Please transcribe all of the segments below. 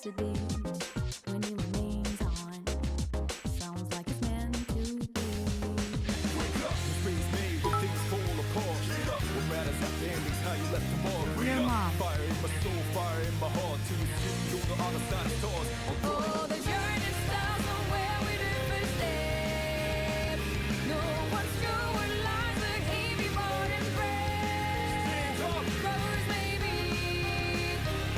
yesterday when it remains on. Sounds like it's meant to be. Wake up, mistakes made when things fall apart. Get up, what matters after endings, how you left tomorrow. Read up, fire in my soul, fire in my heart. Till you see on the other side of stars. Oh, the journey starts from where we did first step. No one's sure what lies ahead before and breath. Rose maybe,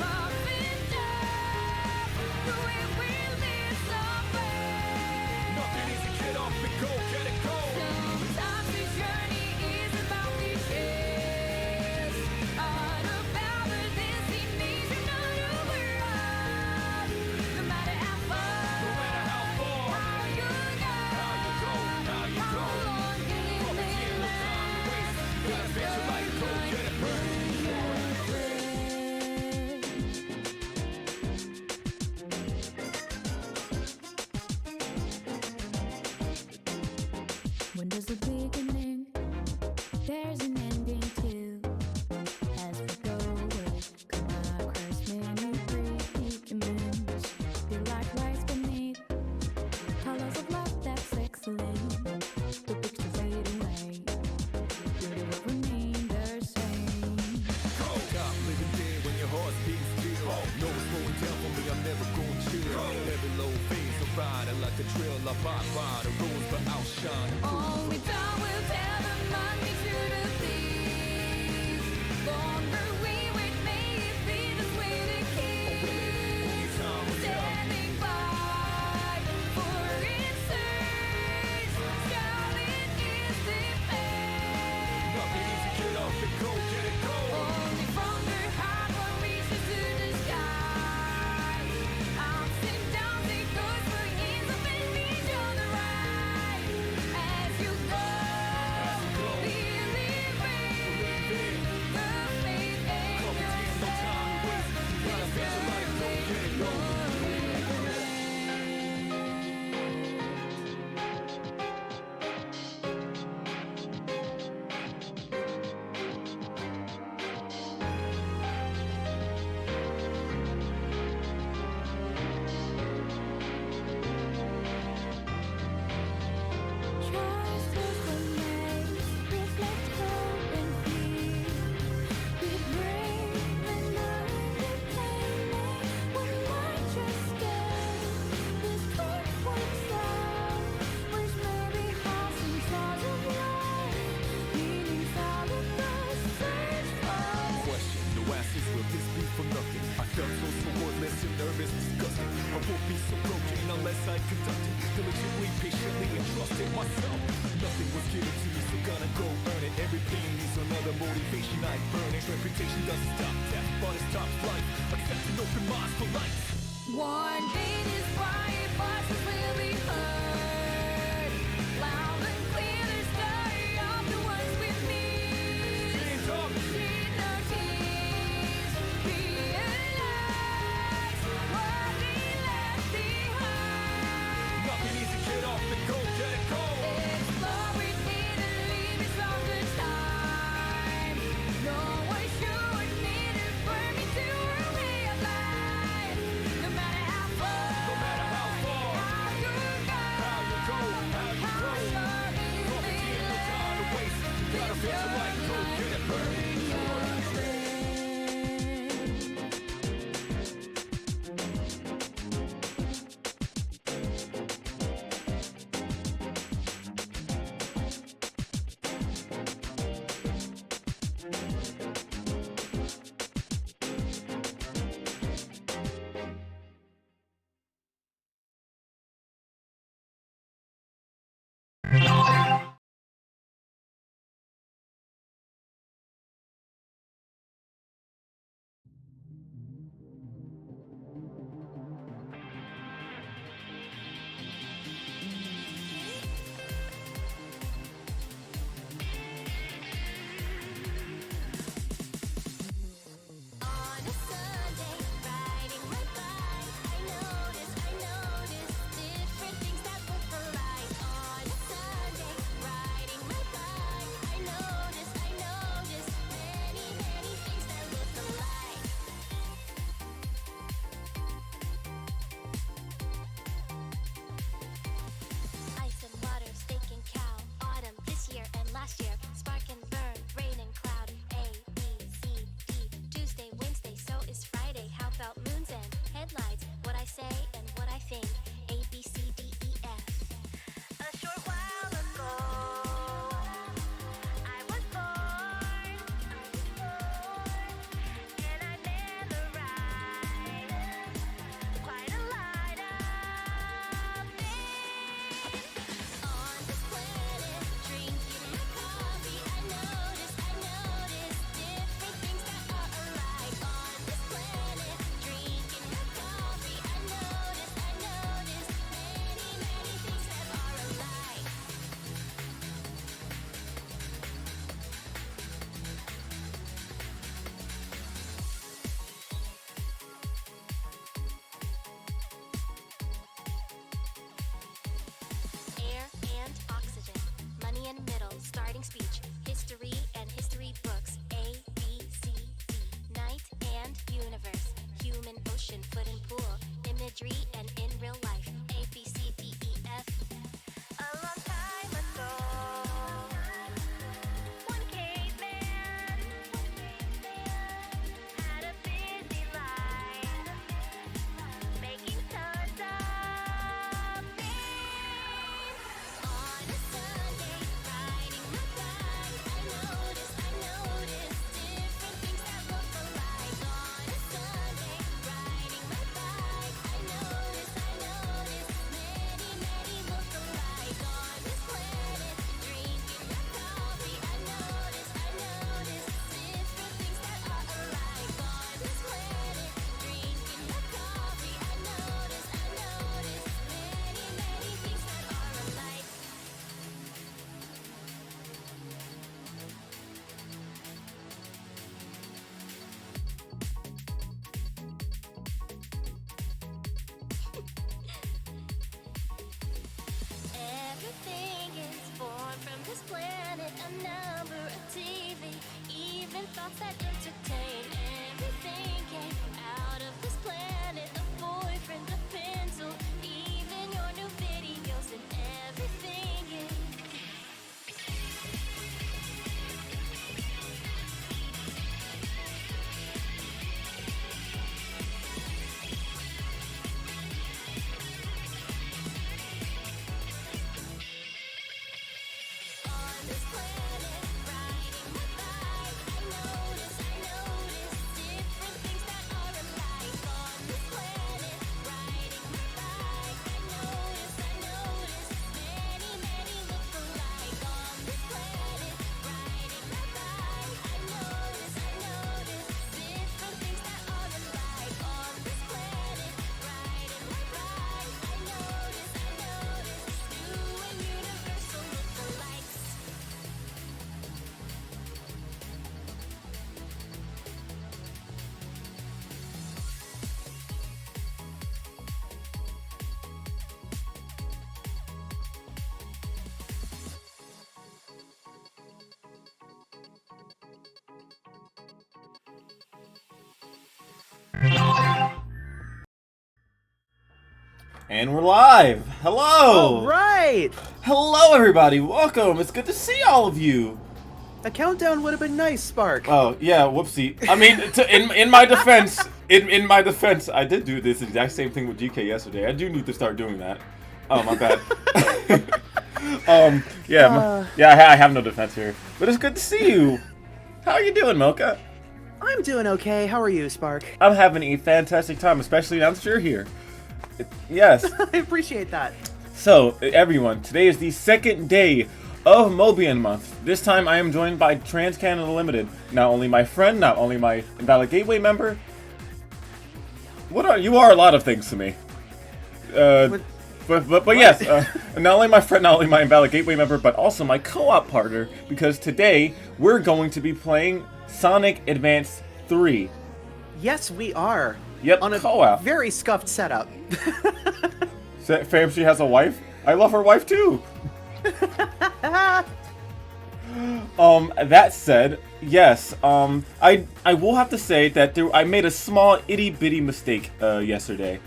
rough and tough. Through it we'll live somewhere. Nothing easy, get up and go, get it go. Sometimes this journey is about the chase. All about the destination of we're up. No matter how far, No matter how far, how you go, how you go. how long can it Property and no time to waste. You gotta face your life, go get it burning. When there's a beginning, there's an ending too. As we go away, come across many predicaments. Feel like rise beneath colors of love that's excellent. The pictures fade away, beauty will remain the same. Go! Stop living dead when your heart's beating still. No one's slowing down for me, I'm never gonna chill. Every low phase, I'm riding like a trail. I pop by the roads, but outshine. Only time will tell the money to the thieves. Longer we wait, may it be this way to keep. Time will tell. Standing by for instance, shouting is the pain. Nothing easy, get up and go, get it go. Only from the heart one reaches to the sky. Ups and downs it goes for years of enemies on the right. As you go, believing the faith and Property and no time to waste. You gotta face your life, go get it go. Trust is the name, reflect hope and fear. We bring the night and pain. One might just stay. This truth works out, which may be hearts and stars of life. Meanings out of the search for. Question, no answers, will this be for nothing? I felt so worthless and nervous, disgusting. I won't be so broken unless I conducted diligently, patiently, and trusted myself. Nothing was given to me, so gonna go earn it. Every pain needs another motivation, I burn it. Reputation doesn't stop death, but it stops life. Accept an open mind for life. One day this quiet voices will be heard. Loud and clear the story of the ones with me. Hands up. Shed no tears, realize what we left behind. Nothing easy, get off and go, get it go. Explore it in the limits of the time. No one should need it for me to realize. No matter how far, No matter how far, how you go, how you go, how you how go. short is Property and no time to waste. You gotta face your life, go get it burning. On a Sunday, riding my bike, I noticed different things that look alike. On a Sunday. ocean, foot and pool, imagery and in real life. A, B, C, D, E, F. A long time ago, one caveman had a busy life, making tons of memes. On a Sunday, riding my bike, I noticed different things that look alike. On a Sunday, riding my bike, I noticed many look alike. On this planet, drinking my coffee, I noticed different things that are alike. On this planet, drinking my coffee, I noticed many things that are alike. Everything is born from this planet, a number of TV, even thoughts that entertain. Everything came out of this planet, a boyfriend, a pencil, even your new videos and everything is. On this planet, riding my bike, I noticed different things that are alike. On this planet, riding my bike, I noticed many look alike. On this planet, riding my bike, I noticed different things that are alike. On this planet, riding my bike, I noticed new and universal lookalikes. And we're live! Hello! All right! Hello, everybody! Welcome! It's good to see all of you! A countdown would have been nice, Spark. Oh, yeah, whoopsie. I mean, in my defense, in my defense, I did do this exact same thing with GK yesterday. I do need to start doing that. Oh, my bad. I have no defense here. But it's good to see you! How are you doing, Mocha? I'm doing okay. How are you, Spark? I'm having a fantastic time, especially now that you're here. Yes. I appreciate that. So, everyone, today is the second day of Mobian month. This time I am joined by Transcanadalimited. Not only my friend, not only my Invalid Gateway member. You are a lot of things to me. But yes, not only my friend, not only my Invalid Gateway member, but also my co-op partner, because today we're going to be playing Sonic Advance 3. Yes, we are. Yep, on a co-op. very scuffed setup. Fam, she has a wife? I love her wife too! That said, yes, I will have to say that I made a small itty-bitty mistake, yesterday.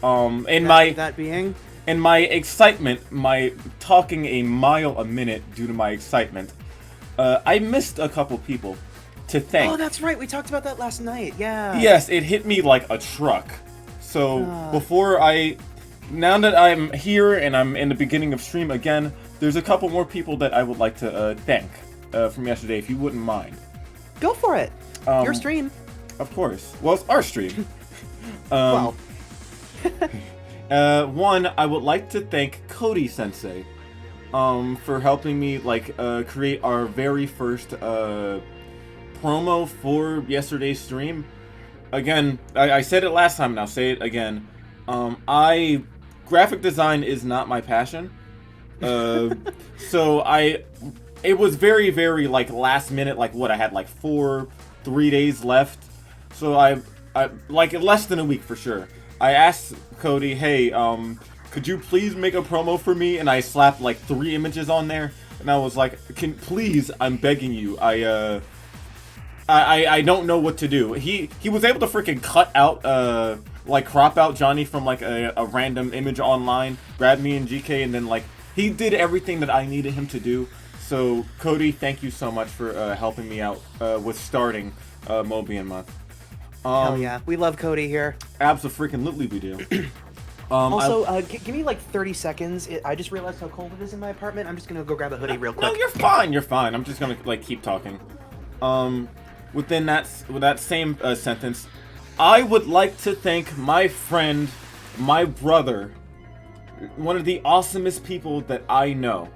That being? In my excitement, my talking a mile a minute due to my excitement, I missed a couple people to thank. Oh, that's right. We talked about that last night. Yeah. Yes, it hit me like a truck. So now that I'm here and I'm in the beginning of stream again, there's a couple more people that I would like to thank from yesterday, if you wouldn't mind. Go for it. Your stream. Of course. Well, it's our stream. Well. One, I would like to thank Cody Sensei for helping me create our very first promo for yesterday's stream. Again, I said it last time and I'll say it again. Graphic design is not my passion. So it was very, very last minute, I had 3 days left. So I less than a week for sure. I asked Cody, hey, could you please make a promo for me? And I slapped 3 images on there. And I was like, please, I'm begging you. I don't know what to do. He was able to freaking cut out like crop out Johnny from like a random image online, grab me and GK, and then like he did everything that I needed him to do. So Cody, thank you so much for helping me out with starting Mobian month. Hell yeah, we love Cody here. Absolutely, we do. Also, give me like 30 seconds. I just realized how cold it is in my apartment. I'm just gonna go grab a hoodie real quick. No, you're fine. You're fine. I'm just gonna like keep talking. Within that same sentence, I would like to thank my friend, my brother, one of the awesomest people that I know,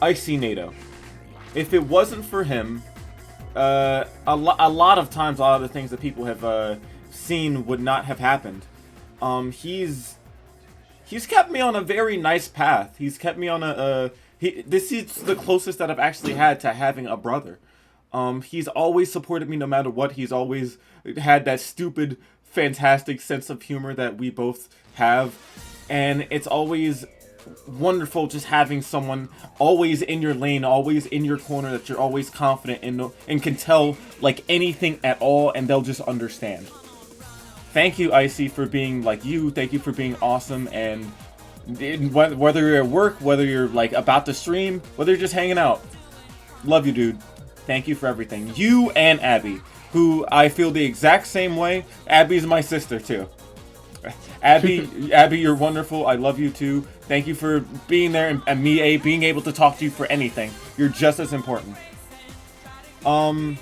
Icy NATO. If it wasn't for him, a lot of times, a lot of the things that people have seen would not have happened. He's kept me on a very nice path. He's kept me on this is the closest that I've actually had to having a brother. He's always supported me no matter what. He's always had that stupid, fantastic sense of humor that we both have. And it's always wonderful just having someone always in your lane, always in your corner, that you're always confident in and can tell like anything at all and they'll just understand. Thank you, Icy, for being like you. Thank you for being awesome. And whether you're at work, whether you're like about to stream, whether you're just hanging out, love you, dude. Thank you for everything. You and Abby, who I feel the exact same way. Abby's my sister too. Abby, you're wonderful. I love you too. Thank you for being there and me being able to talk to you for anything. You're just as important. And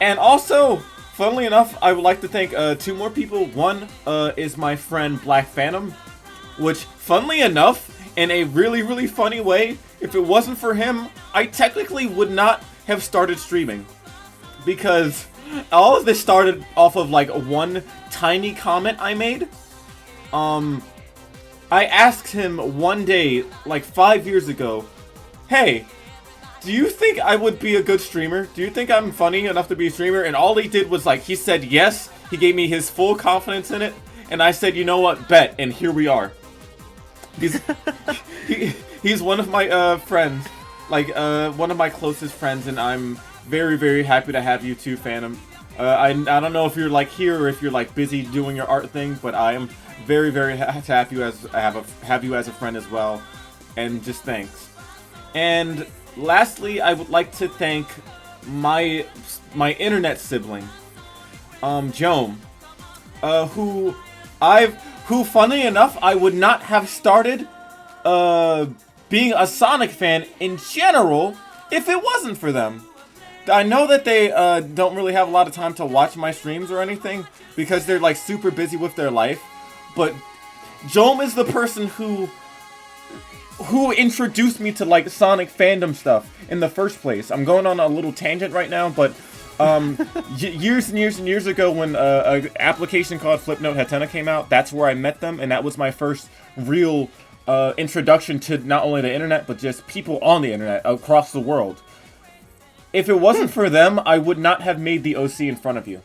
also, funnily enough, I would like to thank two more people. One is my friend Black Phantom, which, funnily enough, in a really, really funny way, if it wasn't for him, I technically would not have started streaming. Because all of this started off of like one tiny comment I made. I asked him one day, like 5 years ago, hey, do you think I would be a good streamer? Do you think I'm funny enough to be a streamer? And all he did was like, he said yes. He gave me his full confidence in it. And I said, you know what, bet. And here we are. He's one of my friends. Like, one of my closest friends. And I'm very, very happy to have you too, Phantom. I don't know if you're like here or if you're like busy doing your art thing. But I am very, very happy to have you as a friend as well. And just thanks. And lastly, I would like to thank my internet sibling, Joan, who funnily enough, I would not have started being a Sonic fan in general if it wasn't for them. I know that they don't really have a lot of time to watch my streams or anything because they're like super busy with their life, but Joan is the person who introduced me to like Sonic fandom stuff in the first place. I'm going on a little tangent right now, but years and years and years ago when an application called Flipnote Hatena came out, that's where I met them, and that was my first real introduction to not only the internet, but just people on the internet across the world. If it wasn't for them, I would not have made the OC in front of you.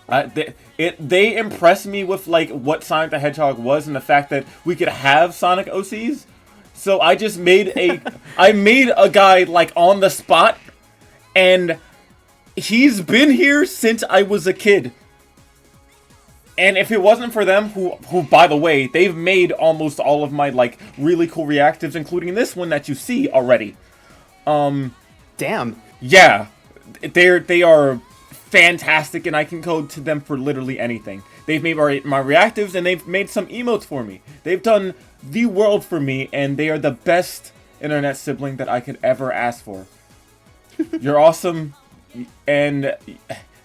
They impressed me with like what Sonic the Hedgehog was and the fact that we could have Sonic OCs. So I just made I made a guy like on the spot, and he's been here since I was a kid. And if it wasn't for them, who by the way, they've made almost all of my like really cool reactives, including this one that you see already. Damn. Yeah, they are fantastic, and I can code to them for literally anything. They've made my reactives, and they've made some emotes for me. They've done the world for me, and they are the best internet sibling that I could ever ask for. You're awesome, and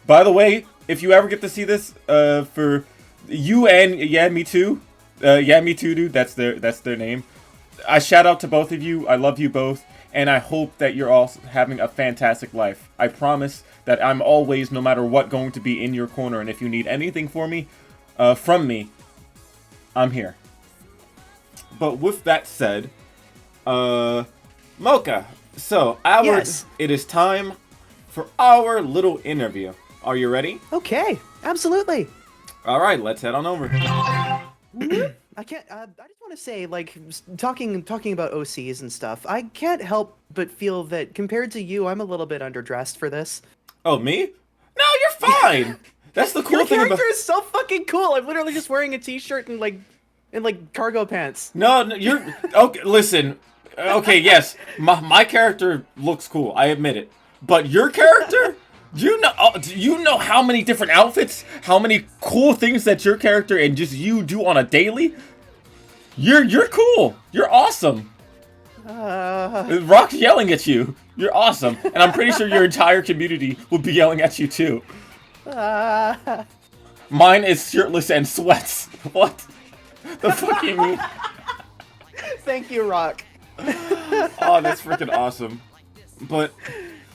by the way, if you ever get to see this, for you and yeah, me too, dude. That's their name. I shout out to both of you. I love you both. And I hope that you're all having a fantastic life. I promise that I'm always, no matter what, going to be in your corner. And if you need anything from me, I'm here. But with that said, Mocha, so Yes. It is time for our little interview. Are you ready? Okay, absolutely. All right, let's head on over. I can't. I just want to say, like, talking about OCs and stuff. I can't help but feel that compared to you, I'm a little bit underdressed for this. Oh, me? No, you're fine. That's the cool Your thing character about. is so fucking cool. I'm literally just wearing a t-shirt and like cargo pants. No, you're okay. Listen, okay, yes, my character looks cool. I admit it, but your character, do you know how many different outfits, how many cool things that your character and just you do on a daily? You're cool. You're awesome. Rock's yelling at you. You're awesome, and I'm pretty sure your entire community will be yelling at you too. Mine is shirtless and sweats. What? The fuck you mean? Thank you, Rock. Oh, that's freaking awesome. But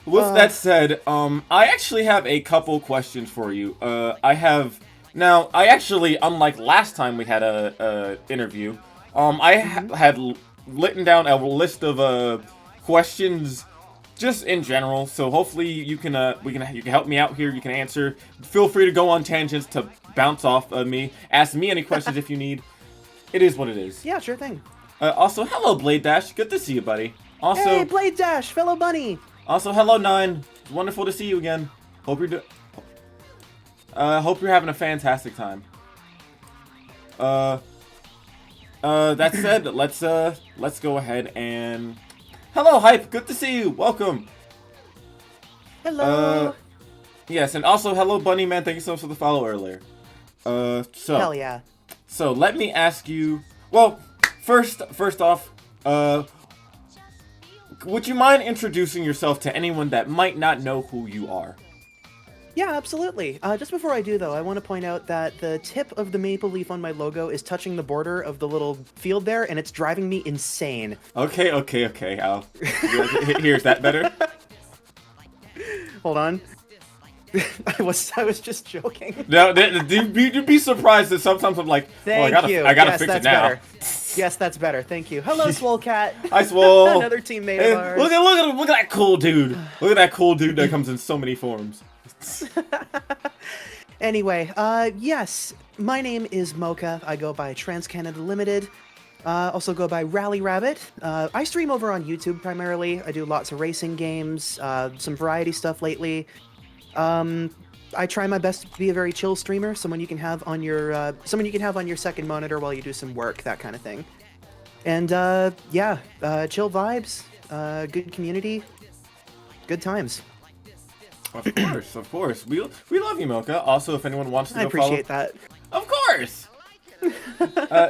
with that said, I actually have a couple questions for you. I actually, unlike last time we had a interview, I had written down a list of questions just in general. So hopefully you can help me out here. You can answer. Feel free to go on tangents to bounce off of me. Ask me any questions if you need. It is what it is. Yeah, sure thing. Also, hello Blade Dash. Good to see you, buddy. Also, Hey, Blade Dash, fellow bunny. Also, hello Nine. It's wonderful to see you again. Hope you're having a fantastic time. That said, let's go ahead and hello Hype. Good to see you. Welcome. Hello. Yes, and also hello Bunny Man. Thank you so much for the follow earlier. So Hell yeah. So let me ask you. Well, first off, would you mind introducing yourself to anyone that might not know who you are? Yeah, absolutely. Just before I do, though, I want to point out that the tip of the maple leaf on my logo is touching the border of the little field there, and it's driving me insane. Okay. Here's that better? Hold on. I was just joking. No, you'd be surprised that sometimes I'm like, Thank you. I gotta Yes, fix that's it now. better. Yes, that's better. Thank you. Hello, Swole Cat. Hi, Swole. Another teammate Hey, of ours. look at that cool dude. Look at that cool dude that comes in so many forms. Anyway, yes, my name is Mocha. I go by Transcanadalimited. Also go by Rally Rabbit. I stream over on YouTube primarily. I do lots of racing games, some variety stuff lately. I try my best to be a very chill streamer, someone you can have on your second monitor while you do some work, that kind of thing. And yeah, chill vibes, good community, good times. Of course. We love you, Mocha. Also, if anyone wants to I go appreciate follow, that. of course.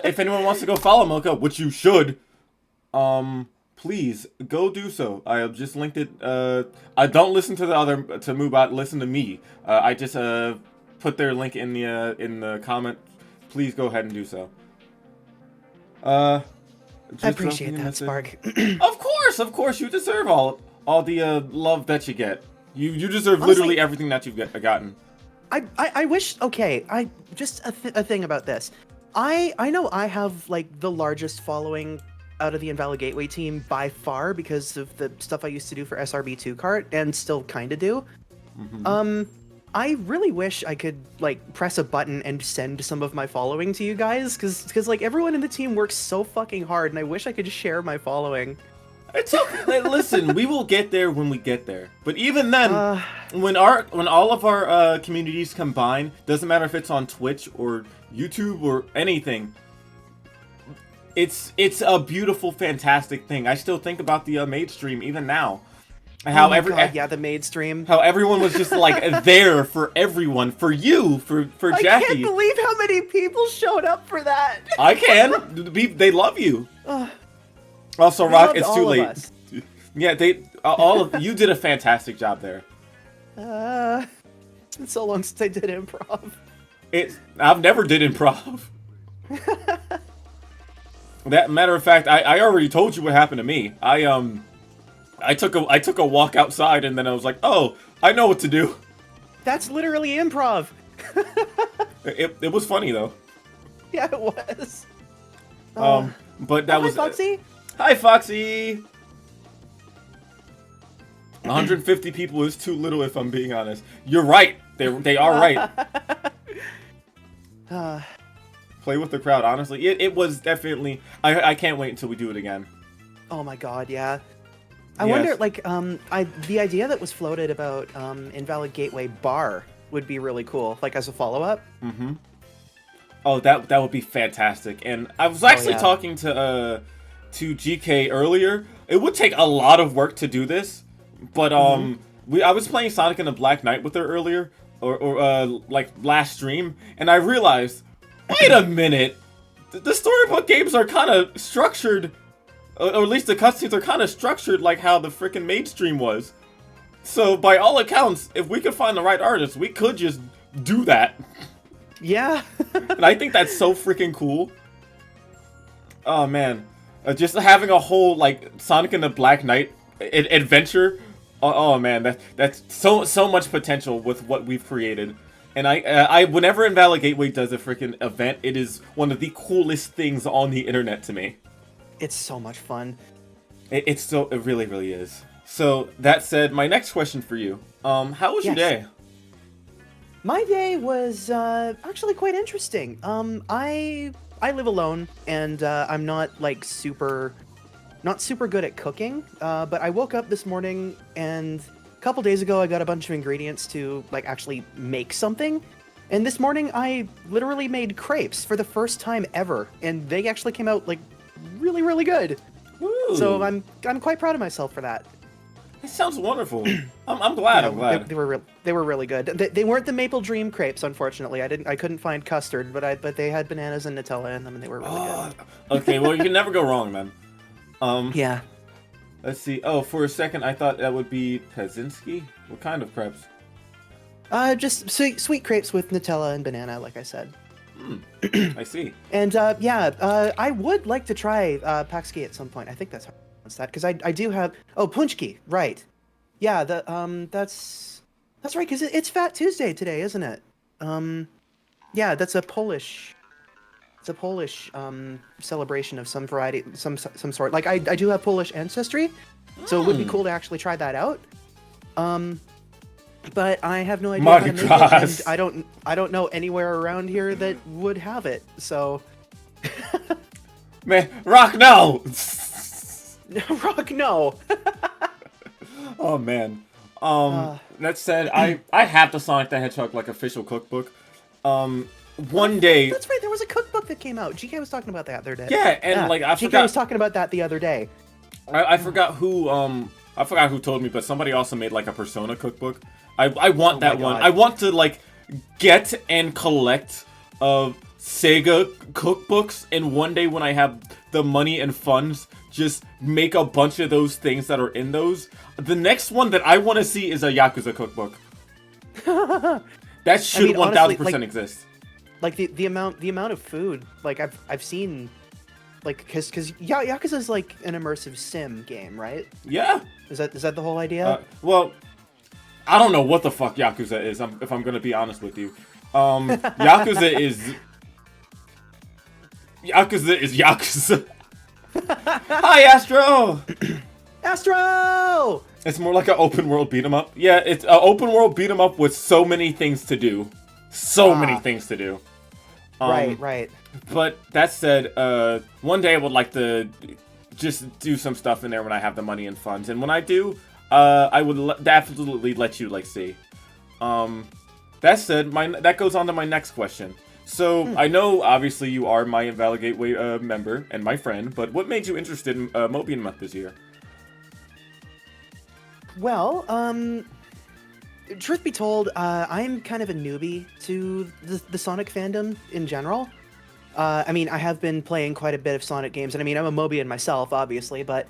If anyone wants to go follow Mocha, which you should, please go do so. I have just linked it. I don't listen to Moobot. Listen to me. I just put their link in the comment. Please go ahead and do so. I appreciate that, Spark. Of course, you deserve all the love that you get. You deserve literally everything that you've gotten. I wish. Okay, just a thing about this. I know I have like the largest following out of the Invalid Gateway team by far because of the stuff I used to do for SRB2 Kart and still kind of do. Mm-hmm. I really wish I could like press a button and send some of my following to you guys because like everyone in the team works so fucking hard and I wish I could share my following. It's okay. Like, listen, we will get there when we get there. But even then, when all of our communities combine, doesn't matter if it's on Twitch or YouTube or anything, it's a beautiful, fantastic thing. I still think about the maid stream even now. How the maid stream. How everyone was just like there for everyone, for you, for Jackie. I can't believe how many people showed up for that. I can. They love you. Also, Rock, it's too late. Yeah, you did a fantastic job there. It's been so long since I did improv. I've never did improv. That matter of fact, I already told you what happened to me. I took a walk outside and then I was like, oh, I know what to do. That's literally improv. It was funny though. Yeah, it was. But that was. Hi, Foxy. Hi, Foxy. 150 people is too little, if I'm being honest. You're right. They are right. Play with the crowd. Honestly, it was definitely. I can't wait until we do it again. Oh my god, yeah. I wonder, like, the idea that was floated about Invalid Gateway Bar would be really cool, like as a follow-up. Oh, that would be fantastic. And I was actually yeah. talking to GK earlier. It would take a lot of work to do this, but I was playing Sonic and the Black Knight with her earlier, or like last stream, and I realized, wait a minute, the storybook games are kind of structured, or at least the cutscenes are kind of structured like how the frickin' mainstream was. So by all accounts, if we could find the right artist, we could just do that. Yeah. And I think that's so freaking cool. Oh man, just having a whole like Sonic and the Black Knight adventure. Oh man, that's so much potential with what we've created. And I whenever Invalid Gateway does a freaking event, it is one of the coolest things on the internet to me. It's so much fun. It really is. So that said, my next question for you, how was your day? My day was actually quite interesting. I live alone, and I'm not like super good at cooking. But I woke up this morning, and a couple days ago I got a bunch of ingredients to like actually make something. And this morning I literally made crepes for the first time ever, and they actually came out like really good. Ooh. So I'm quite proud of myself for that. It sounds wonderful. I'm glad. I'm glad. They were really good. They weren't the Maple Dream crepes, unfortunately. I couldn't find custard, but they had bananas and Nutella in them, and they were really good. Okay, well you can never go wrong then. Yeah. Let's see. Oh, for a second I thought that would be Pazinski. What kind of crepes? Just sweet crepes with Nutella and banana, like I said. I see. And I would like to try Paxki at some point. I think that's how it's that, because I do have Punchki, right? Yeah, that's right, because it's Fat Tuesday today, isn't it? Yeah, that's a Polish. It's a Polish celebration of some variety, some sort. Like I do have Polish ancestry, so it would be cool to actually try that out. But I have no idea how to make it, and I don't know anywhere around here that would have it. So, Man, Rock, no! Rock, no. Oh man. That said, I have the Sonic the Hedgehog like official cookbook. One day. That's right. There was a cookbook that came out. GK was talking about that the other day. Yeah, and like I GK forgot. was talking about that the other day. I forgot who told me, but somebody also made like a Persona cookbook. I want that one. God. I want to like get and collect Sega cookbooks, and one day when I have the money and funds, just make a bunch of those things that are in those. The next one that I want to see is a Yakuza cookbook. That should 1000% exist. Like the amount of food, like I've seen, like because Yakuza is like an immersive sim game, right? Yeah. Is that the whole idea? Well, I don't know what the fuck Yakuza is. If I'm gonna be honest with you, Yakuza is Yakuza. Hi, Astro. Astro. It's more like an open world beat 'em up. Yeah, it's an open world beat 'em up with so many things to do. Many things to do. Right. But that said, one day I would like to just do some stuff in there when I have the money and funds. And when I do, I would absolutely let you like see. That said, that goes on to my next question. So I know obviously you are my Invalid Gateway member and my friend, but what made you interested in Mobian Month this year? Well, truth be told, I'm kind of a newbie to the Sonic fandom in general. I mean, I have been playing quite a bit of Sonic games, and I mean, I'm a Mobian myself, obviously, but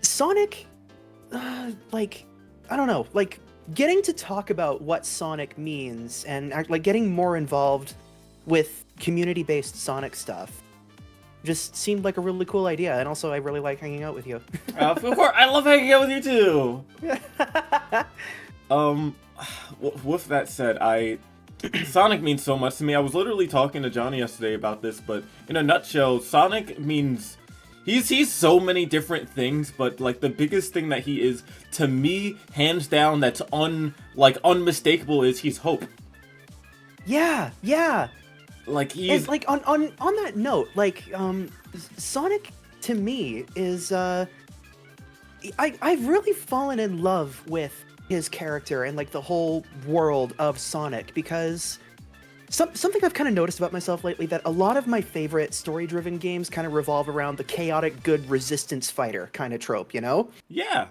Sonic, like, I don't know, like, getting to talk about what Sonic means and like getting more involved with community-based Sonic stuff just seemed like a really cool idea, and also I really like hanging out with you. Of course, I love hanging out with you too. With that said, Sonic means so much to me. I was literally talking to Johnny yesterday about this, but in a nutshell, Sonic means he's so many different things, but like the biggest thing that he is to me, hands down, that's unmistakable is he's hope. Yeah. Like he's and, like on that note, like Sonic to me is I've really fallen in love with his character and like the whole world of Sonic, because something I've kind of noticed about myself lately, that a lot of my favorite story-driven games kind of revolve around the chaotic good resistance fighter kind of trope, you know? Yeah.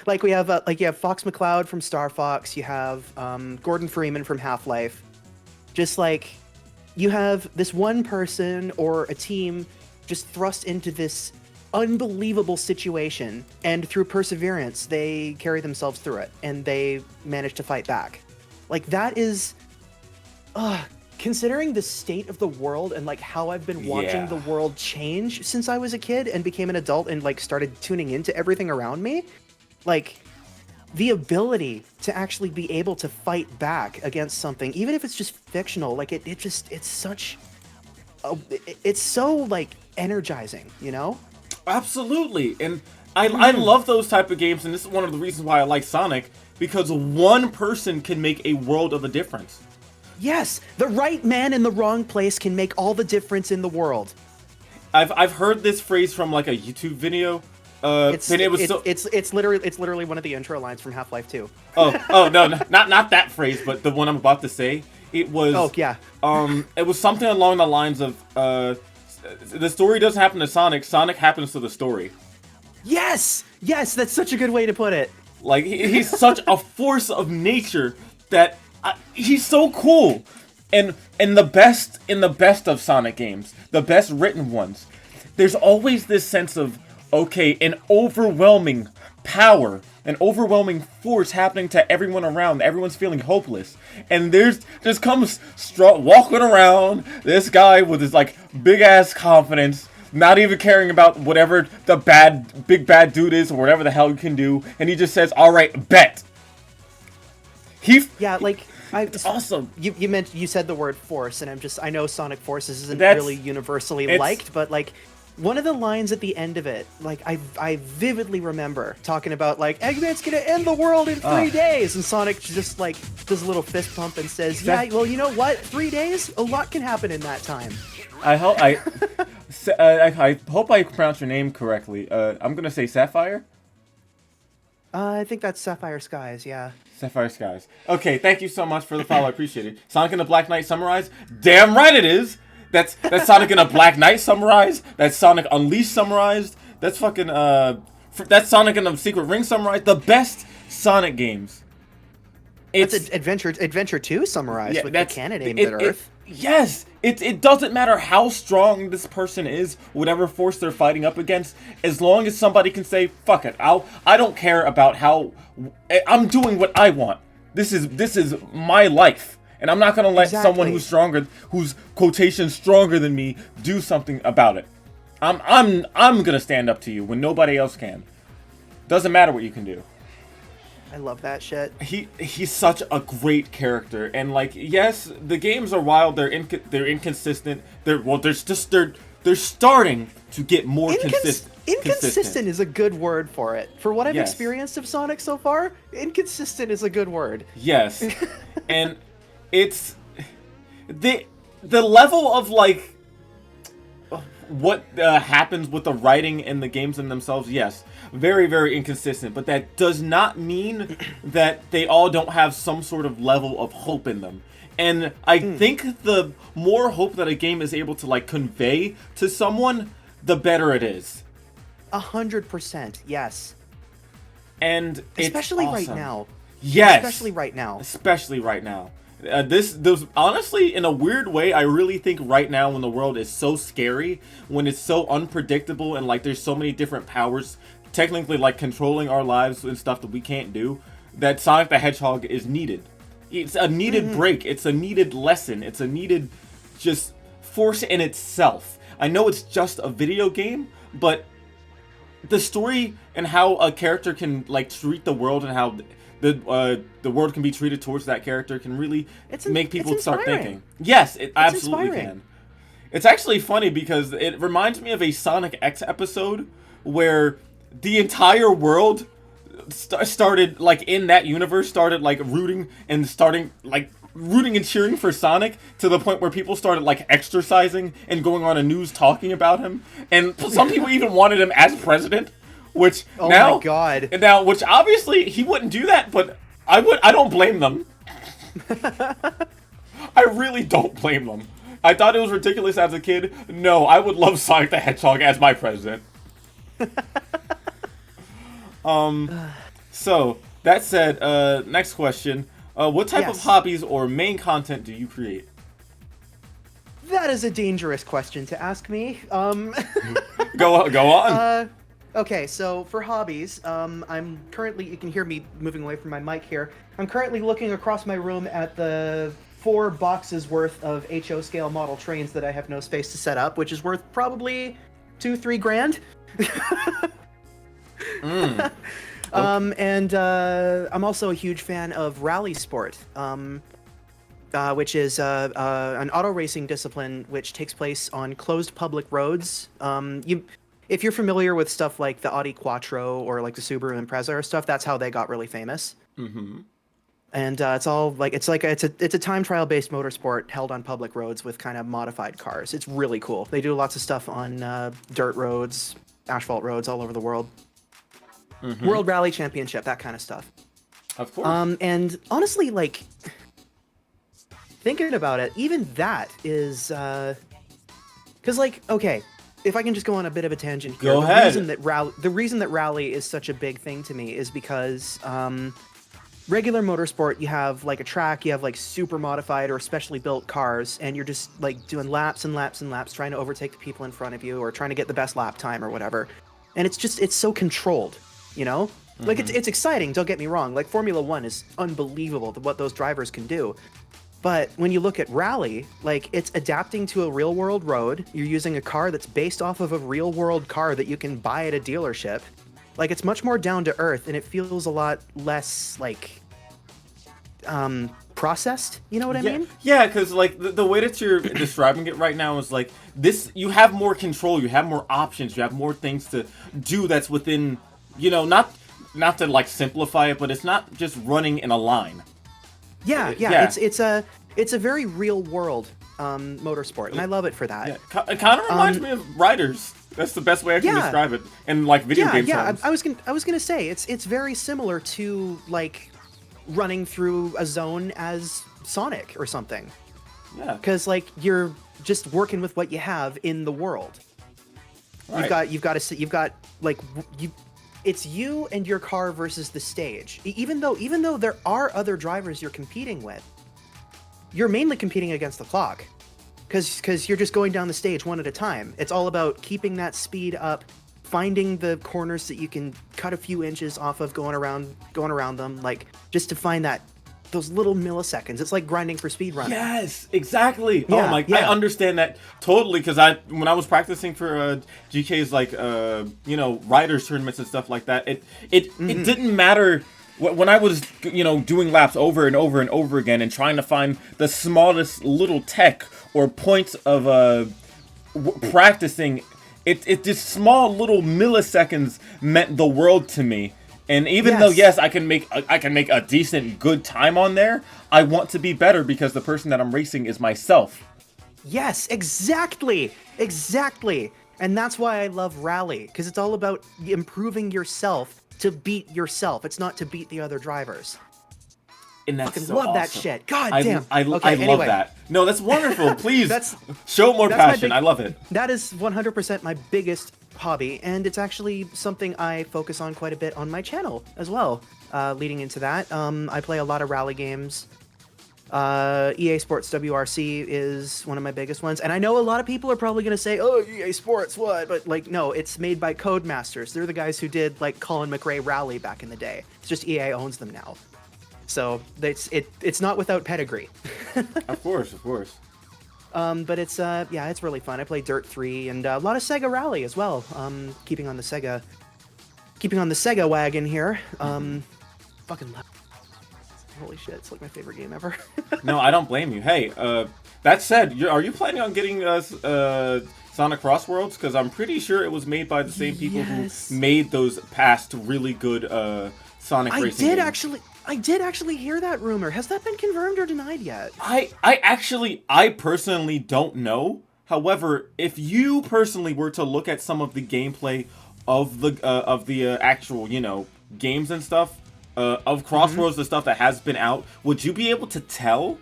like we have you have Fox McCloud from Star Fox, you have Gordon Freeman from Half-Life. Just like you have this one person or a team just thrust into this unbelievable situation, and through perseverance they carry themselves through it and they manage to fight back. Like that is considering the state of the world and like how I've been watching the world change since I was a kid and became an adult and like started tuning into everything around me, like the ability to actually be able to fight back against something, even if it's just fictional, like it's so like energizing, you know? Absolutely. And I love those type of games, and this is one of the reasons why I like Sonic, because one person can make a world of a difference. Yes, the right man in the wrong place can make all the difference in the world. I've heard this phrase from like a YouTube video. It's literally one of the intro lines from Half-Life 2. No, not that phrase, but the one I'm about to say. It was it was something along the lines of the story doesn't happen to Sonic, Sonic happens to the story. Yes, that's such a good way to put it. Like he's such a force of nature that he's so cool. And in the best of Sonic games, the best written ones, there's always this sense of, okay, an overwhelming power, an overwhelming force happening to everyone around. Everyone's feeling hopeless, and just comes walking around this guy with his like big ass confidence, not even caring about whatever the big bad dude is or whatever the hell he can do, and he just says, "All right, bet." It's awesome. You said the word force, and I know Sonic Forces isn't really universally liked, but like one of the lines at the end of it, like I vividly remember talking about like Eggman's gonna end the world in 3 days, and Sonic just like does a little fist pump and says, "Yeah, well, you know what? 3 days, a lot can happen in that time." I hope I pronounce your name correctly. I'm gonna say Sapphire. I think that's Sapphire Skies, yeah. Sapphire Skies. Okay, thank you so much for the follow. I appreciate it. Sonic and the Black Knight summarized? Damn right it is! That's Sonic and the Black Knight summarized. That's Sonic Unleashed summarized. That's fucking, that's Sonic and the Secret Ring summarized. The best Sonic games. It's Adventure 2 summarized with the cannon aimed at Earth. Yes! It doesn't matter how strong this person is, whatever force they're fighting up against, as long as somebody can say, fuck it, I don't care about how... I'm doing what I want. This is my life. And I'm not gonna let someone who's stronger, who's quotation stronger than me, do something about it. I'm gonna stand up to you when nobody else can. Doesn't matter what you can do. I love that shit. He's such a great character, and like, yes, the games are wild. They're inconsistent. They're starting to get more consistent. Inconsistent is a good word for it. For what I've experienced of Sonic so far, inconsistent is a good word. Yes, and it's the level of like what happens with the writing and the games in themselves. Yes, very, very inconsistent, but that does not mean that they all don't have some sort of level of hope in them. And I think the more hope that a game is able to like convey to someone, the better it is. 100%, yes. And especially it's awesome. Right now. Yes. Especially right now. Especially right now. Honestly, in a weird way, I really think right now when the world is so scary, when it's so unpredictable, and like there's so many different powers technically like controlling our lives and stuff that we can't do, that Sonic the Hedgehog is needed. It's a needed break. It's a needed lesson. It's a needed just force in itself. I know it's just a video game, but the story and how a character can like treat the world and how the world can be treated towards that character can really make people start thinking. Yes, it absolutely can. It's actually funny because it reminds me of a Sonic X episode where the entire world started like in that universe started like rooting and cheering for Sonic to the point where people started like exercising and going on a news talking about him, and some people even wanted him as president, Which Oh now, my god. now, which obviously he wouldn't do that, but I would. I don't blame them. I really don't blame them. I thought it was ridiculous as a kid. No, I would love Sonic the Hedgehog as my president. So that said, next question: what type of Yes. hobbies or main content do you create? That is a dangerous question to ask me. Go on. Okay, so for hobbies, I'm currently, you can hear me moving away from my mic here. I'm currently looking across my room at the 4 boxes worth of HO scale model trains that I have no space to set up, which is worth probably 2-3 grand. And I'm also a huge fan of rally sport, which is an auto racing discipline which takes place on closed public roads. If you're familiar with stuff like the Audi Quattro or like the Subaru Impreza or stuff, that's how they got really famous. Mm-hmm. And it's all like it's a time trial based motorsport held on public roads with kind of modified cars. It's really cool. They do lots of stuff on dirt roads, asphalt roads all over the world. Mm-hmm. World Rally Championship, that kind of stuff. Of course. And honestly, like thinking about it, even that is because like okay, if I can just go on a bit of a tangent here. Go ahead. The reason that rally is such a big thing to me is because regular motorsport, you have like a track, you have like super modified or specially built cars, and you're just like doing laps and laps and laps, trying to overtake the people in front of you or trying to get the best lap time or whatever. And it's so controlled, you know? Like it's exciting, don't get me wrong. Like Formula 1 is unbelievable what those drivers can do. But when you look at rally, like it's adapting to a real world road. You're using a car that's based off of a real world car that you can buy at a dealership. Like it's much more down to earth, and it feels a lot less like processed. You know what I mean? Yeah, because like the way that you're describing it right now is like this. You have more control. You have more options. You have more things to do. That's within, you know, not to like simplify it, but it's not just running in a line. Yeah. Yeah. It's a very real world motorsport, and I love it for that. Yeah. It kind of reminds me of Riders. That's the best way I can describe it in like video game terms. I was gonna say it's very similar to like running through a zone as Sonic or something. Yeah. Because like you're just working with what you have in the world. Right. You've got like it's you and your car versus the stage. Even though there are other drivers you're competing with, you're mainly competing against the clock. Because you're just going down the stage one at a time. It's all about keeping that speed up, finding the corners that you can cut a few inches off of going around them, like just to find those little milliseconds. It's like grinding for speed running. Yes, exactly. Yeah, Oh my! yeah. I understand that totally because when I was practicing for GK's like riders tournaments and stuff like that, it didn't matter when I was doing laps over and over and over again and trying to find the smallest little tech or points of practicing. It just small little milliseconds meant the world to me. And even though yes, I can make a decent good time on there, I want to be better because the person that I'm racing is myself. Yes, exactly. And that's why I love rally, because it's all about improving yourself to beat yourself. It's not to beat the other drivers. And that's Fucking so love that awesome. shit. God I damn. love anyway. that. No, that's wonderful. Please That's- show more that's my passion. big- I love it. That is 100% my biggest hobby, and it's actually something I focus on quite a bit on my channel as well. Leading into that, I play a lot of rally games. EA Sports WRC is one of my biggest ones, and I know a lot of people are probably going to say, "Oh, EA Sports, what?" But like, no, it's made by Codemasters. They're the guys who did like Colin McRae Rally back in the day. It's just EA owns them now, so it's not without pedigree. Of course. But it's it's really fun. I play Dirt 3 and a lot of Sega Rally as well. Keeping on the Sega wagon here. Fucking love. Holy shit, it's like my favorite game ever. No, I don't blame you. Hey, that said, are you planning on getting Sonic Cross Worlds? Because I'm pretty sure it was made by the same people who made those past really good Sonic racing games. I did actually hear that rumor. Has that been confirmed or denied yet? I personally don't know. However, if you personally were to look at some of the gameplay of the actual, you know, games and stuff, of Crossroads, the stuff that has been out, would you be able to tell?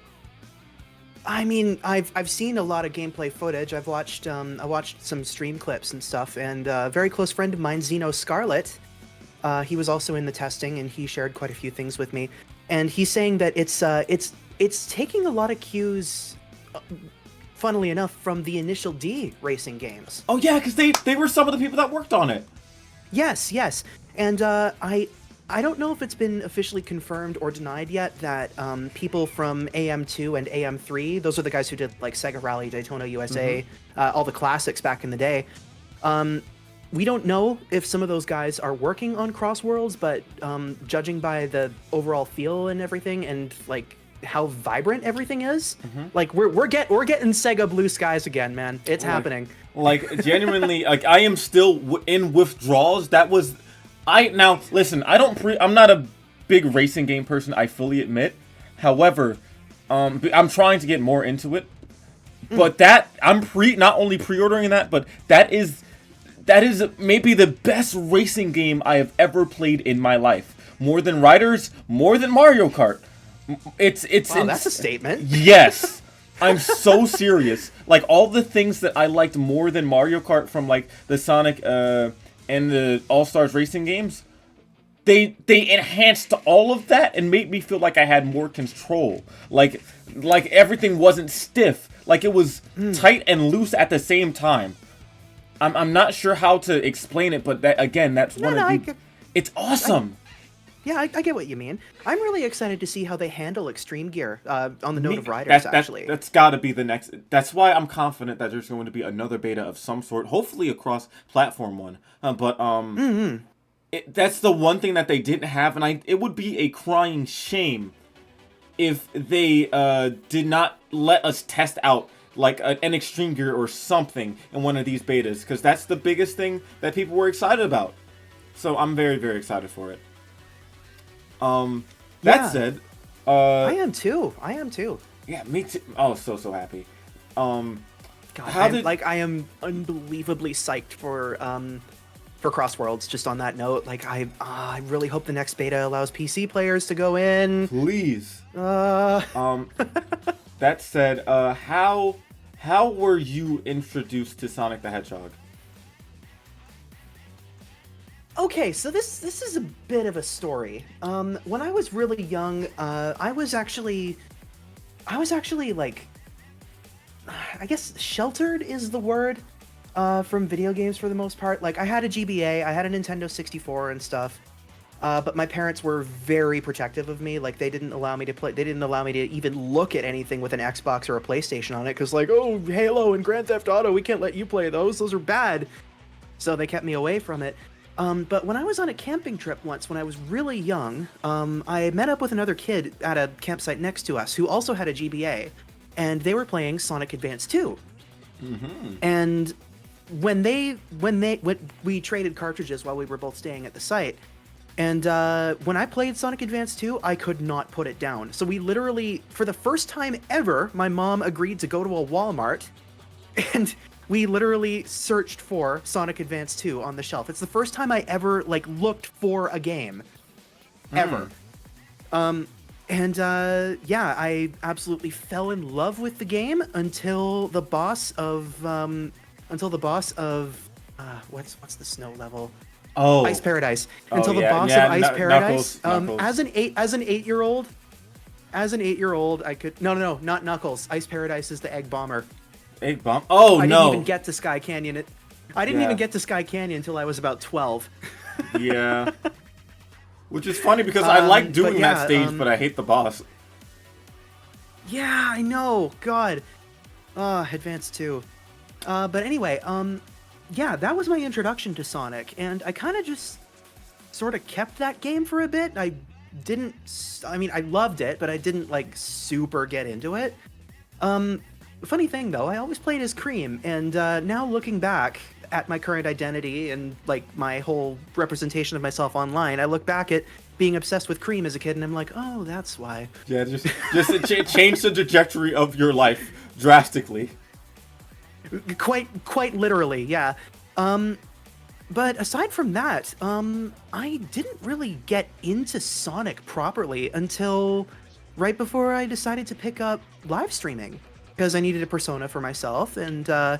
I mean, I've seen a lot of gameplay footage. I watched some stream clips and stuff, and a very close friend of mine, Zeno Scarlet, he was also in the testing, and he shared quite a few things with me. And he's saying that it's taking a lot of cues, funnily enough, from the initial D racing games. Oh yeah, because they were some of the people that worked on it. Yes, and I don't know if it's been officially confirmed or denied yet that people from AM2 and AM3, those are the guys who did like Sega Rally, Daytona USA, all the classics back in the day. We don't know if some of those guys are working on Crossworlds, but judging by the overall feel and everything, and like how vibrant everything is, like we're getting Sega blue skies again, man. It's happening. Like genuinely, like I am still in withdrawals. That was. Now listen, I'm not a big racing game person, I fully admit. However, I'm trying to get more into it. But that I'm not only pre-ordering that, but that is maybe the best racing game I have ever played in my life. More than Riders, more than Mario Kart. It's wow, that's a statement. Yes. I'm so serious. Like all the things that I liked more than Mario Kart from like the Sonic and the All-Stars racing games, they enhanced all of that and made me feel like I had more control. Like everything wasn't stiff. Like it was tight and loose at the same time. I'm not sure how to explain it, but that's one of the... It's awesome. I get what you mean. I'm really excited to see how they handle Extreme Gear on the note of Riders, actually. That's got to be the next... That's why I'm confident that there's going to be another beta of some sort, hopefully a cross-platform one. That's the one thing that they didn't have, and it would be a crying shame if they did not let us test out like an Extreme Gear or something in one of these betas, because that's the biggest thing that people were excited about. So I'm very, very excited for it. That said, I am too. Yeah, me too. Oh, so happy. God, I am unbelievably psyched for Crossworlds. Just on that note, like I really hope the next beta allows PC players to go in. Please. That said, how were you introduced to Sonic the Hedgehog? Okay, so this is a bit of a story. When I was really young, I was actually like, I guess sheltered is the word, from video games for the most part. Like I had a GBA, I had a Nintendo 64 and stuff, but my parents were very protective of me. Like they didn't allow me to play, they didn't allow me to even look at anything with an Xbox or a PlayStation on it, because like, oh, Halo and Grand Theft Auto, we can't let you play those are bad. So they kept me away from it. But when I was on a camping trip once, when I was really young, I met up with another kid at a campsite next to us who also had a GBA, and they were playing Sonic Advance 2. And when we traded cartridges while we were both staying at the site, and when I played Sonic Advance 2, I could not put it down. So we literally, for the first time ever, my mom agreed to go to a Walmart, and we literally searched for Sonic Advance 2 on the shelf. It's the first time I ever like looked for a game, ever. I absolutely fell in love with the game until the boss of what's the snow level? Oh, Ice Paradise. Oh, until the yeah, boss yeah, of Ice Paradise. Knuckles. As an 8-year-old, I could no, not Knuckles. Ice Paradise is the egg bomber. Egg bomb? Oh, I no. didn't even get to Sky Canyon. I didn't even get to Sky Canyon until I was about 12. Yeah. Which is funny because I like doing that stage, but I hate the boss. Yeah, I know. God. Advance 2. But anyway, yeah, that was my introduction to Sonic, and I kind of just sort of kept that game for a bit. I loved it, but I didn't, like, super get into it. Funny thing, though, I always played as Cream, and now looking back at my current identity and, like, my whole representation of myself online, I look back at being obsessed with Cream as a kid, and I'm like, oh, that's why. Yeah, just change the trajectory of your life drastically. Quite literally, yeah. But aside from that, I didn't really get into Sonic properly until right before I decided to pick up live streaming because I needed a persona for myself, and I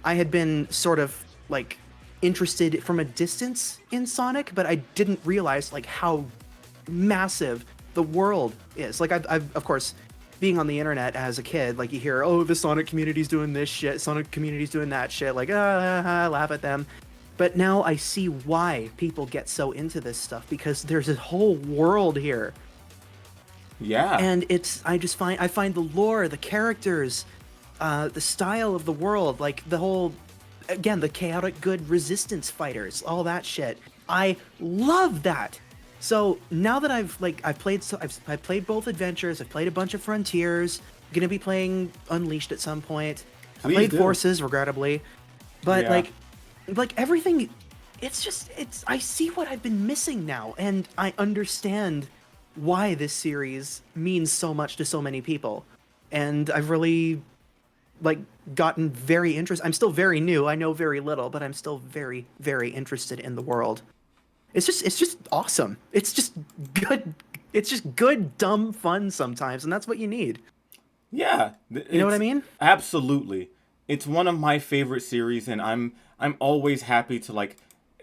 had been sort of like interested from a distance in Sonic, but I didn't realize like how massive the world is. Like I've of course, being on the internet as a kid, like you hear, oh, the Sonic community's doing this shit, Sonic community's doing that shit, like laugh at them. But now I see why people get so into this stuff because there's a whole world here. Yeah. And I find the lore, the characters, the style of the world, like the whole, again, the chaotic good resistance fighters, all that shit. I love that. So now that I've played both adventures, I've played a bunch of Frontiers, gonna be playing Unleashed at some point. I Please played do. Forces, regrettably, but Yeah. like everything, I see what I've been missing now, and I understand why this series means so much to so many people, and I've really like gotten very interested. I'm still very new. I know very little, but I'm still very, very interested in the world. It's just awesome. It's just good. It's just good, dumb fun sometimes, and that's what you need. Yeah. You know what I mean? Absolutely. It's one of my favorite series, and I'm always happy to like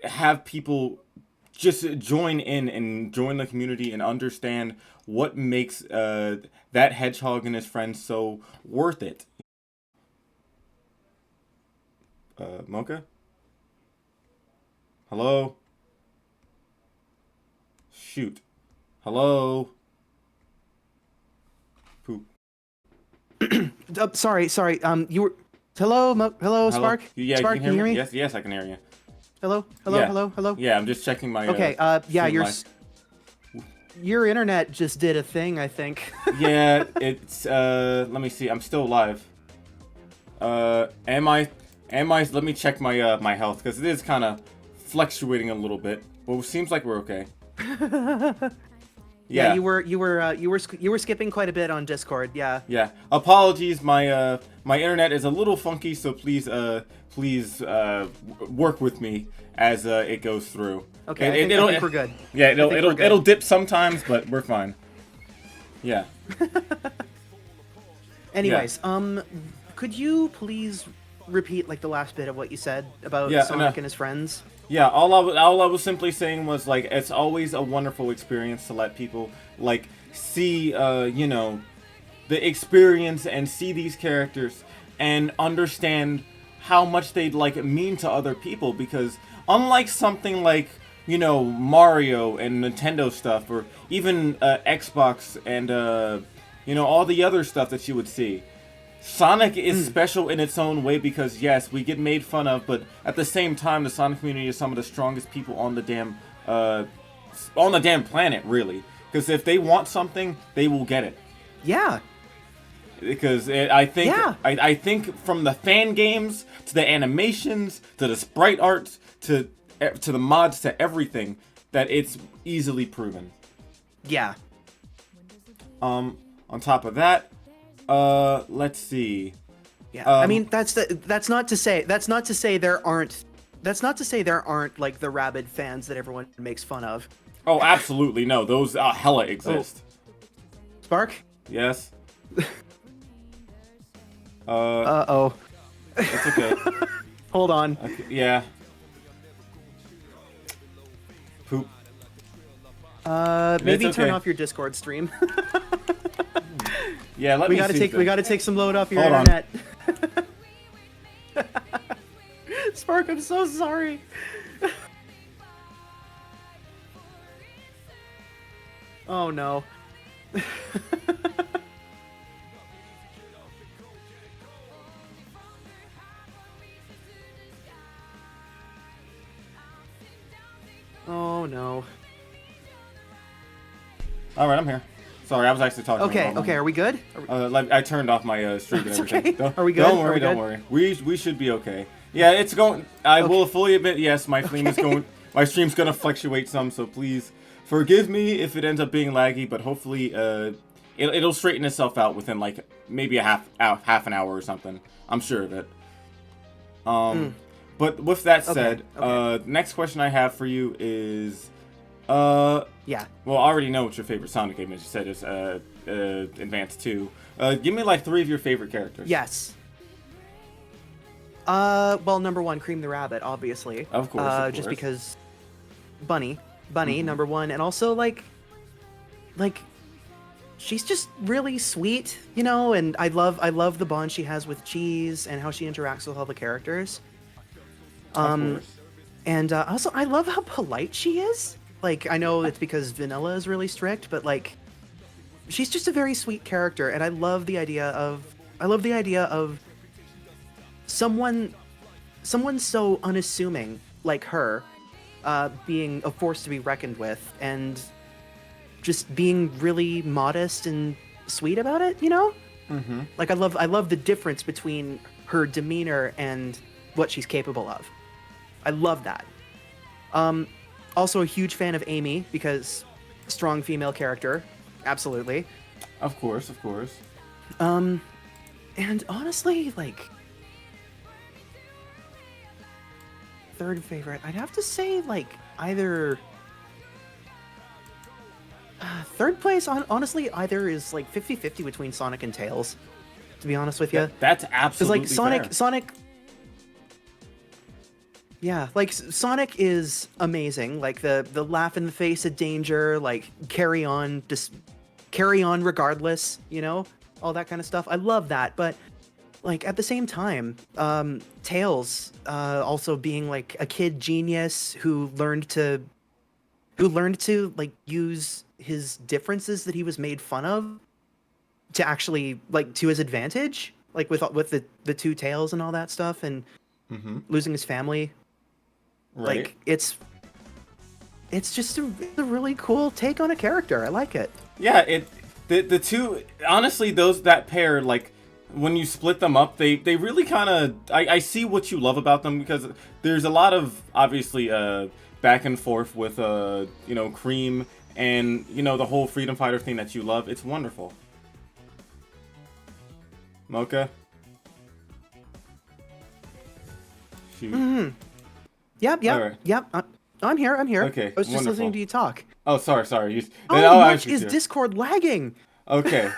have people just join in and join the community and understand what makes that hedgehog and his friends so worth it. Mocha? Hello? Shoot. Hello? Poop. Sorry. You were. Hello, hello, Spark. Yeah, Spark, you can hear me? Yes, I can hear you. Hello, Yeah. hello. Yeah, I'm just checking my. Okay. Yeah, stream your live. your internet just did a thing, I think. Yeah, it's let me see. I'm still alive. Am I let me check my my health because it is kind of fluctuating a little bit. Well, it seems like we're okay. Yeah, you were skipping quite a bit on Discord. Yeah. Yeah. Apologies, my my internet is a little funky, so please work with me as it goes through. Okay, I think we're good. Yeah, think we're good. it'll dip sometimes, but we're fine. Yeah. Anyways, could you please repeat like the last bit of what you said about Yeah, Sonic and his friends? Yeah, all I was simply saying was like it's always a wonderful experience to let people like see you know the experience and see these characters and understand how much they'd like mean to other people because unlike something like you know Mario and Nintendo stuff or even Xbox and you know all the other stuff that you would see. Sonic is special in its own way because yes, we get made fun of, but at the same time, the Sonic community is some of the strongest people on the damn planet, really. Because if they want something, they will get it. Yeah. Because I think from the fan games to the animations to the sprite arts to the mods to everything, that it's easily proven. Yeah. On top of that. Let's see. Yeah, I mean that's not to say there aren't like the rabid fans that everyone makes fun of. Oh, absolutely no. Those hella exist. Spark? Yes. Uh-oh. It's okay. Hold on. Okay, yeah. Poop. Maybe It's turn okay. off your Discord stream. Yeah, we gotta take some load off your Hold on. internet. Spark, I'm so sorry. Oh no. Oh no. All right, I'm here. Sorry, I was actually talking. Okay, are we good? Like I turned off my stream and It's everything. okay. Are we good? Don't Are worry, we don't good? worry. We should be okay. Yeah, it's going. I will fully admit, yes, my stream is going. My stream's gonna fluctuate some, so please forgive me if it ends up being laggy. But hopefully, it'll straighten itself out within like maybe a half an hour or something. I'm sure of it. But with that Okay, said, okay. next question I have for you is, Yeah. well, I already know what your favorite Sonic game is. You said it's Advance 2. Give me like 3 of your favorite characters. Yes. Well, number one, Cream the Rabbit, obviously. Of course, of Just course. because Bunny, number one, and also like she's just really sweet, you know, and I love the bond she has with Cheese and how she interacts with all the characters. Of course. And also, I love how polite she is. Like, I know it's because Vanilla is really strict, but like, she's just a very sweet character, and I love the idea of someone so unassuming like her, being a force to be reckoned with, and just being really modest and sweet about it. You know, like I love the difference between her demeanor and what she's capable of. I love that. Also a huge fan of Amy because strong female character, absolutely. Of course, of course. And honestly, like third favorite, I'd have to say like either third place. Honestly, either is like 50-50 between Sonic and Tails. To be honest with you, That's because absolutely like Sonic, fair. Sonic. Yeah, like Sonic is amazing. Like the laugh in the face of danger, like carry on, just carry on regardless, you know, all that kind of stuff. I love that, but like at the same time, Tails also being like a kid genius who learned to like use his differences that he was made fun of to actually like to his advantage, like with the two tails and all that stuff, and losing his family. Right. Like it's just a really cool take on a character. I like it. Yeah, the two, honestly, that pair, like when you split them up, they really kind of, I see what you love about them, because there's a lot of obviously back and forth with you know, Cream and, you know, the whole freedom fighter thing that you love. It's wonderful. Mocha. Shoot. Yep. Alright. I'm here. Okay, I was just wonderful. listening to you talk. Oh, sorry. You, How I much was is here. Discord lagging? Okay.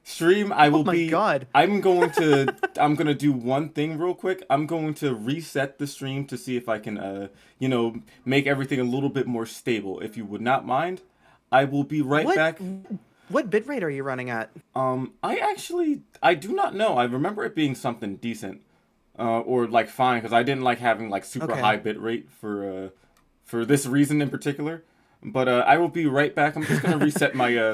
Stream, I will Oh my God. I'm gonna do one thing real quick. I'm going to reset the stream to see if I can you know, make everything a little bit more stable. If you would not mind, I will be right back. What bitrate are you running at? I do not know. I remember it being something decent. Or like fine, because I didn't like having like super Okay. high bit rate for this reason in particular. But I will be right back. I'm just gonna reset my